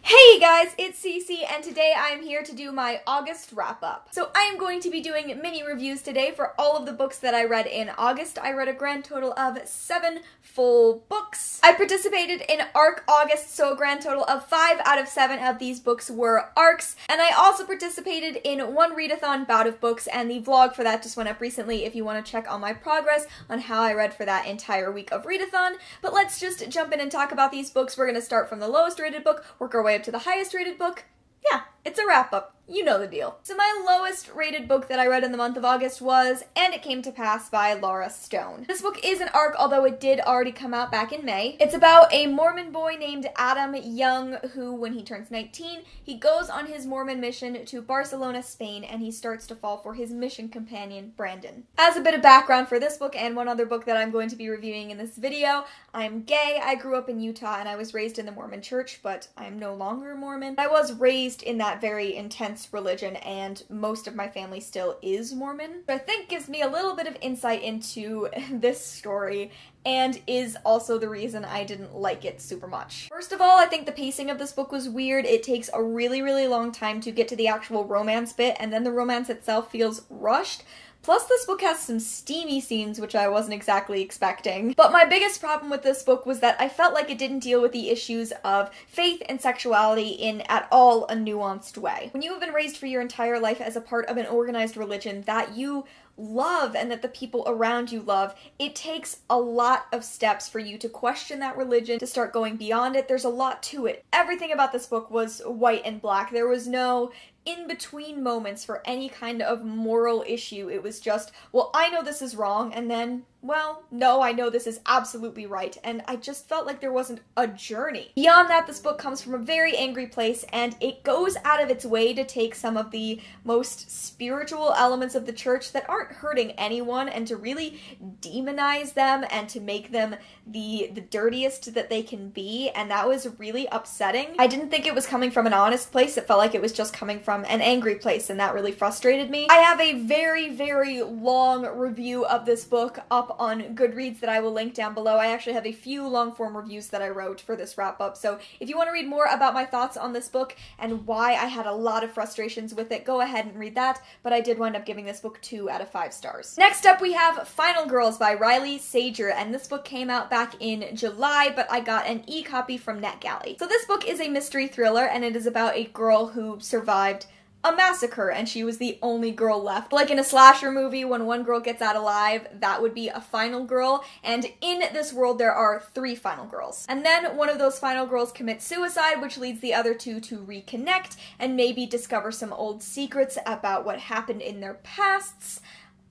Hey guys, it's Cece, and today I am here to do my August wrap-up. So I am going to be doing mini reviews today for all of the books that I read in August. I read a grand total of 7 full books. I participated in ARC August, so a grand total of 5 out of 7 of these books were ARCs, and I also participated in one readathon bout of books, and the vlog for that just went up recently if you want to check on my progress on how I read for that entire week of readathon. But let's just jump in and talk about these books. We're going to start from the lowest rated book, work our way up to the highest rated book. Yeah, it's a wrap-up. You know the deal. So my lowest rated book that I read in the month of August was And It Came to Pass by Laura Stone. This book is an ARC, although it did already come out back in May. It's about a Mormon boy named Adam Young who, when he turns 19, he goes on his Mormon mission to Barcelona, Spain, and he starts to fall for his mission companion, Brandon. As a bit of background for this book and one other book that I'm going to be reviewing in this video, I'm gay. I grew up in Utah and I was raised in the Mormon church, but I'm no longer Mormon. I was raised in that very intense religion, and most of my family still is Mormon. But I think gives me a little bit of insight into this story and is also the reason I didn't like it super much. First of all, I think the pacing of this book was weird. It takes a really, really long time to get to the actual romance bit, and then the romance itself feels rushed. Plus, this book has some steamy scenes, which I wasn't exactly expecting. But my biggest problem with this book was that I felt like it didn't deal with the issues of faith and sexuality in at all a nuanced way. When you have been raised for your entire life as a part of an organized religion that you love and that the people around you love, it takes a lot of steps for you to question that religion, to start going beyond it. There's a lot to it. Everything about this book was white and black. There was no in-between moments for any kind of moral issue. It was just, well, I know this is wrong, and then, well, no, I know this is absolutely right, and I just felt like there wasn't a journey. Beyond that, this book comes from a very angry place, and it goes out of its way to take some of the most spiritual elements of the church that aren't hurting anyone, and to really demonize them, and to make them the dirtiest that they can be, and that was really upsetting. I didn't think it was coming from an honest place. It felt like it was just coming from an angry place, and that really frustrated me. I have a very, very long review of this book up on Goodreads that I will link down below. I actually have a few long-form reviews that I wrote for this wrap-up, so if you want to read more about my thoughts on this book and why I had a lot of frustrations with it, go ahead and read that, but I did wind up giving this book 2 out of 5 stars. Next up, we have Final Girls by Riley Sager, and this book came out back in July, but I got an e-copy from NetGalley. So this book is a mystery thriller, and it is about a girl who survived a massacre, and she was the only girl left. Like in a slasher movie, when one girl gets out alive, that would be a final girl, and in this world there are 3 final girls. And then one of those final girls commits suicide, which leads the other 2 to reconnect and maybe discover some old secrets about what happened in their pasts.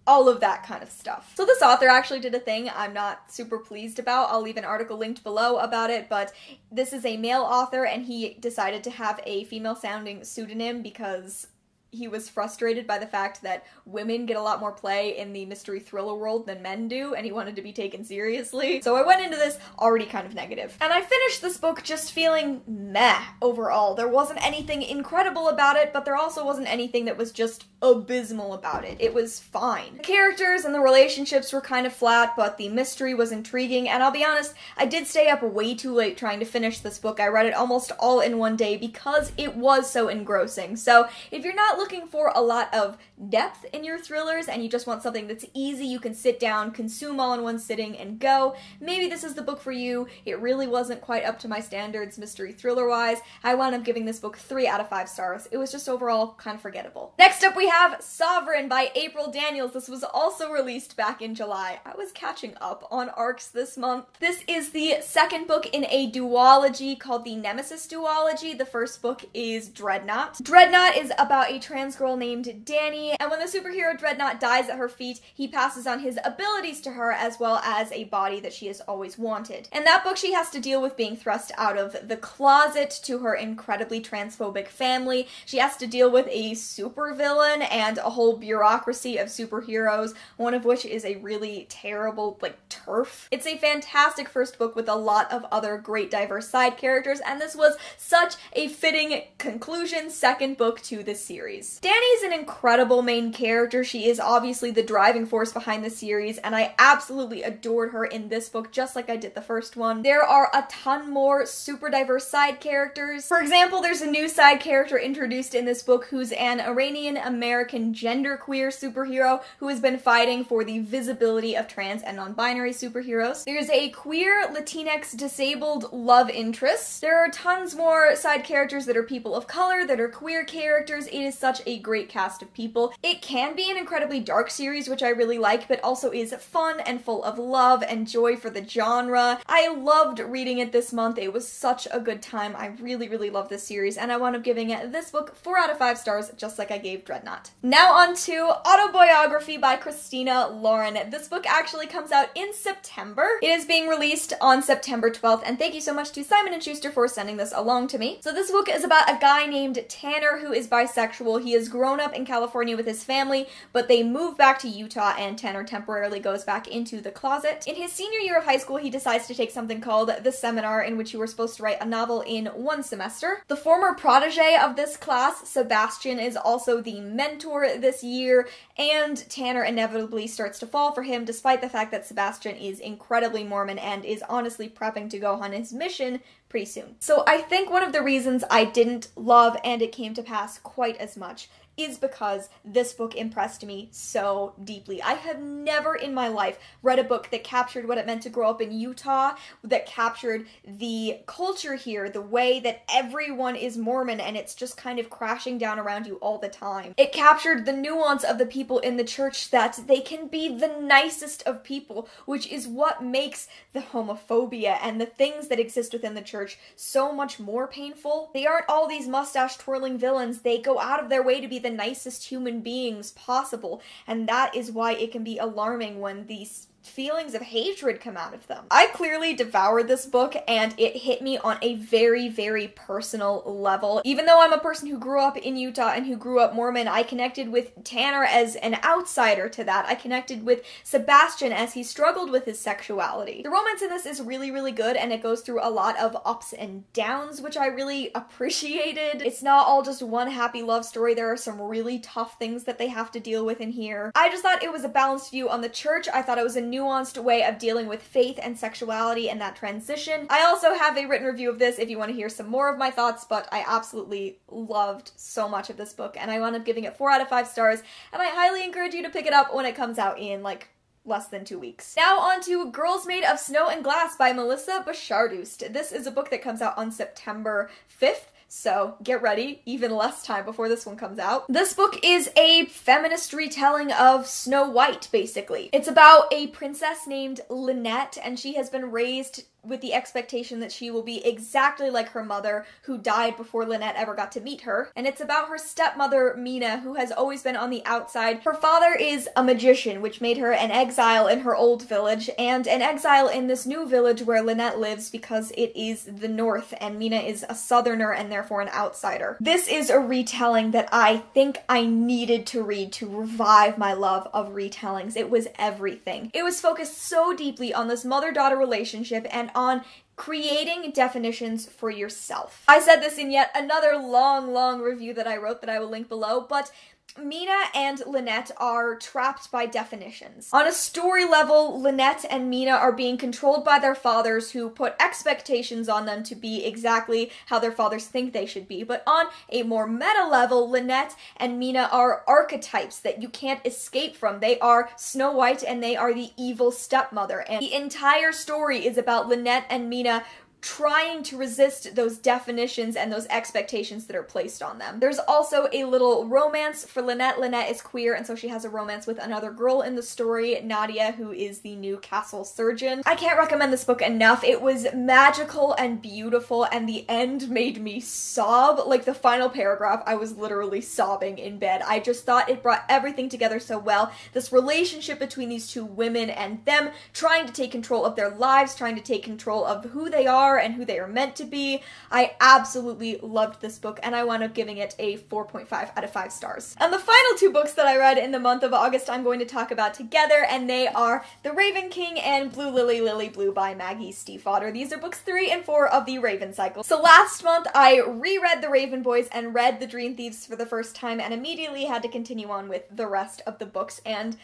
All of that kind of stuff. So this author actually did a thing I'm not super pleased about. I'll leave an article linked below about it, but this is a male author and he decided to have a female-sounding pseudonym because he was frustrated by the fact that women get a lot more play in the mystery thriller world than men do, and he wanted to be taken seriously. So I went into this already kind of negative. And I finished this book just feeling meh overall. There wasn't anything incredible about it, but there also wasn't anything that was just abysmal about it. It was fine. The characters and the relationships were kind of flat, but the mystery was intriguing, and I'll be honest, I did stay up way too late trying to finish this book. I read it almost all in one day because it was so engrossing. So if you're not looking for a lot of depth in your thrillers and you just want something that's easy, you can sit down, consume all in one sitting, and go, maybe this is the book for you. It really wasn't quite up to my standards mystery thriller-wise. I wound up giving this book 3 out of 5 stars. It was just overall kind of forgettable. Next up we have Sovereign by April Daniels. This was also released back in July. I was catching up on ARCs this month. This is the second book in a duology called the Nemesis Duology. The first book is Dreadnought. Dreadnought is about a trans girl named Danny, and when the superhero Dreadnought dies at her feet, he passes on his abilities to her as well as a body that she has always wanted. In that book, she has to deal with being thrust out of the closet to her incredibly transphobic family. She has to deal with a supervillain and a whole bureaucracy of superheroes, one of which is a really terrible, TERF. It's a fantastic first book with a lot of other great diverse side characters, and this was such a fitting conclusion second book to this series. series. Danny's an incredible main character. She is obviously the driving force behind the series, and I absolutely adored her in this book, just like I did the first one. There are a ton more super diverse side characters. For example, there's a new side character introduced in this book who's an Iranian-American genderqueer superhero who has been fighting for the visibility of trans and non-binary superheroes. There's a queer Latinx disabled love interest. There are tons more side characters that are people of color, that are queer characters. It is such a great cast of people. It can be an incredibly dark series, which I really like, but also is fun and full of love and joy for the genre. I loved reading it this month. It was such a good time. I really, really love this series, and I wound up giving this book 4 out of 5 stars, just like I gave Dreadnought. Now on to Autobiography by Christina Lauren. This book actually comes out in September. It is being released on September 12th, and thank you so much to Simon & Schuster for sending this along to me. So this book is about a guy named Tanner who is bisexual. He has grown up in California with his family, but they move back to Utah, and Tanner temporarily goes back into the closet. In his senior year of high school, he decides to take something called the seminar, in which you were supposed to write a novel in 1 semester. The former protege of this class, Sebastian, is also the mentor this year, and Tanner inevitably starts to fall for him, despite the fact that Sebastian is incredibly Mormon and is honestly prepping to go on his mission pretty soon. So I think one of the reasons I didn't love And It Came to Pass quite as much is because this book impressed me so deeply. I have never in my life read a book that captured what it meant to grow up in Utah, that captured the culture here, the way that everyone is Mormon and it's just kind of crashing down around you all the time. It captured the nuance of the people in the church, that they can be the nicest of people, which is what makes the homophobia and the things that exist within the church so much more painful. They aren't all these mustache-twirling villains. They go out of their way to be the nicest human beings possible, and that is why it can be alarming when these feelings of hatred come out of them. I clearly devoured this book, and it hit me on a very, very personal level. Even though I'm a person who grew up in Utah and who grew up Mormon, I connected with Tanner as an outsider to that. I connected with Sebastian as he struggled with his sexuality. The romance in this is really, really good, and it goes through a lot of ups and downs, which I really appreciated. It's not all just one happy love story. There are some really tough things that they have to deal with in here. I just thought it was a balanced view on the church. I thought it was a nuanced way of dealing with faith and sexuality and that transition. I also have a written review of this if you want to hear some more of my thoughts, but I absolutely loved so much of this book, and I wound up giving it 4 out of 5 stars, and I highly encourage you to pick it up when it comes out in like less than 2 weeks. Now on to Girls Made of Snow and Glass by Melissa Bashardoust. This is a book that comes out on September 5th. So get ready, even less time before this one comes out. This book is a feminist retelling of Snow White, basically. It's about a princess named Lynette, and she has been raised with the expectation that she will be exactly like her mother, who died before Lynette ever got to meet her. And it's about her stepmother, Mina, who has always been on the outside. Her father is a magician, which made her an exile in her old village, and an exile in this new village where Lynette lives because it is the North, and Mina is a southerner and therefore an outsider. This is a retelling that I think I needed to read to revive my love of retellings. It was everything. It was focused so deeply on this mother-daughter relationship and on creating definitions for yourself. I said this in yet another long review that I wrote that I will link below, but Mina and Lynette are trapped by definitions. On a story level, Lynette and Mina are being controlled by their fathers, who put expectations on them to be exactly how their fathers think they should be. But on a more meta level, Lynette and Mina are archetypes that you can't escape from. They are Snow White and they are the evil stepmother. And the entire story is about Lynette and Mina trying to resist those definitions and those expectations that are placed on them. There's also a little romance for Lynette. Lynette is queer, and so she has a romance with another girl in the story, Nadia, who is the new castle surgeon. I can't recommend this book enough. It was magical and beautiful, and the end made me sob. Like, the final paragraph, I was literally sobbing in bed. I just thought it brought everything together so well. This relationship between these two women and them trying to take control of their lives, trying to take control of who they are, are and who they are meant to be. I absolutely loved this book, and I wound up giving it a 4.5 out of 5 stars. And the final 2 books that I read in the month of August I'm going to talk about together, and they are The Raven King and Blue Lily Lily Blue by Maggie Stiefvater. These are books 3 and 4 of the Raven cycle. So last month I reread The Raven Boys and read The Dream Thieves for the first time, and immediately had to continue on with the rest of the books, and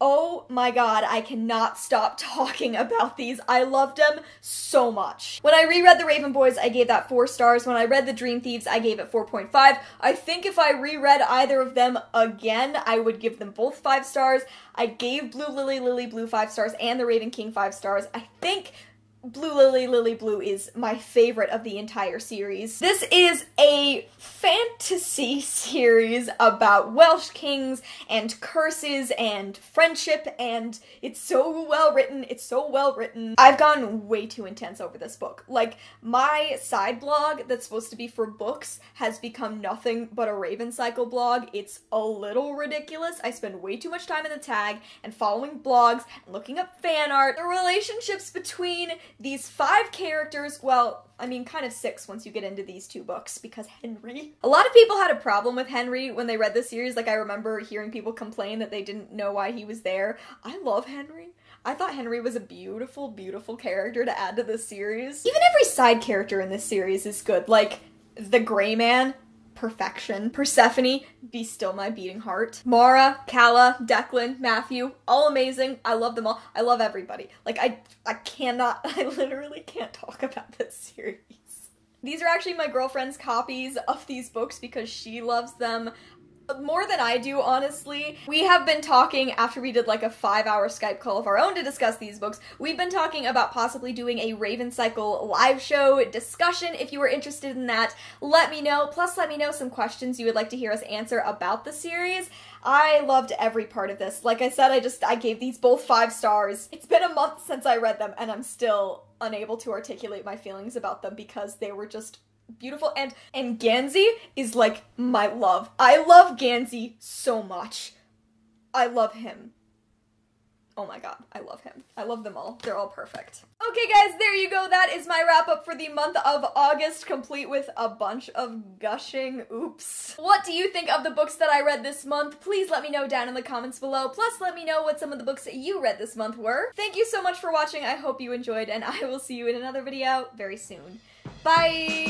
oh my god, I cannot stop talking about these. I loved them so much. When I reread The Raven Boys, I gave that 4 stars. When I read The Dream Thieves, I gave it 4.5. I think if I reread either of them again, I would give them both 5 stars. I gave Blue Lily Lily Blue 5 stars and The Raven King 5 stars. I think Blue Lily Lily Blue is my favorite of the entire series. This is a fantasy series about Welsh kings and curses and friendship, and it's so well written. It's so well written. I've gone way too intense over this book. Like, my side blog that's supposed to be for books has become nothing but a Raven Cycle blog. It's a little ridiculous. I spend way too much time in the tag and following blogs and looking up fan art. The relationships between these 5 characters, well, I mean, kind of 6 once you get into these 2 books, because Henry. A lot of people had a problem with Henry when they read this series. Like, I remember hearing people complain that they didn't know why he was there. I love Henry. I thought Henry was a beautiful, beautiful character to add to this series. Even every side character in this series is good. Like, the Gray Man, perfection. Persephone, be still my beating heart. Mara, Calla, Declan, Matthew, all amazing. I love them all. I love everybody. Like, I literally can't talk about this series. These are actually my girlfriend's copies of these books because she loves them more than I do, honestly. We have been talking, after we did like a 5-hour Skype call of our own to discuss these books, we've been talking about possibly doing a Raven Cycle live show discussion. If you are interested in that, let me know. Plus, let me know some questions you would like to hear us answer about the series. I loved every part of this. Like I said, I gave these both 5 stars. It's been a month since I read them, and I'm still unable to articulate my feelings about them because they were just beautiful. And Gansey is like my love. I love Gansey so much. I love him. Oh my god, I love him. I love them all. They're all perfect. Okay guys, there you go. That is my wrap up for the month of August, complete with a bunch of gushing oops. What do you think of the books that I read this month? Please let me know down in the comments below. Plus, let me know what some of the books that you read this month were. Thank you so much for watching. I hope you enjoyed, and I will see you in another video very soon. Bye!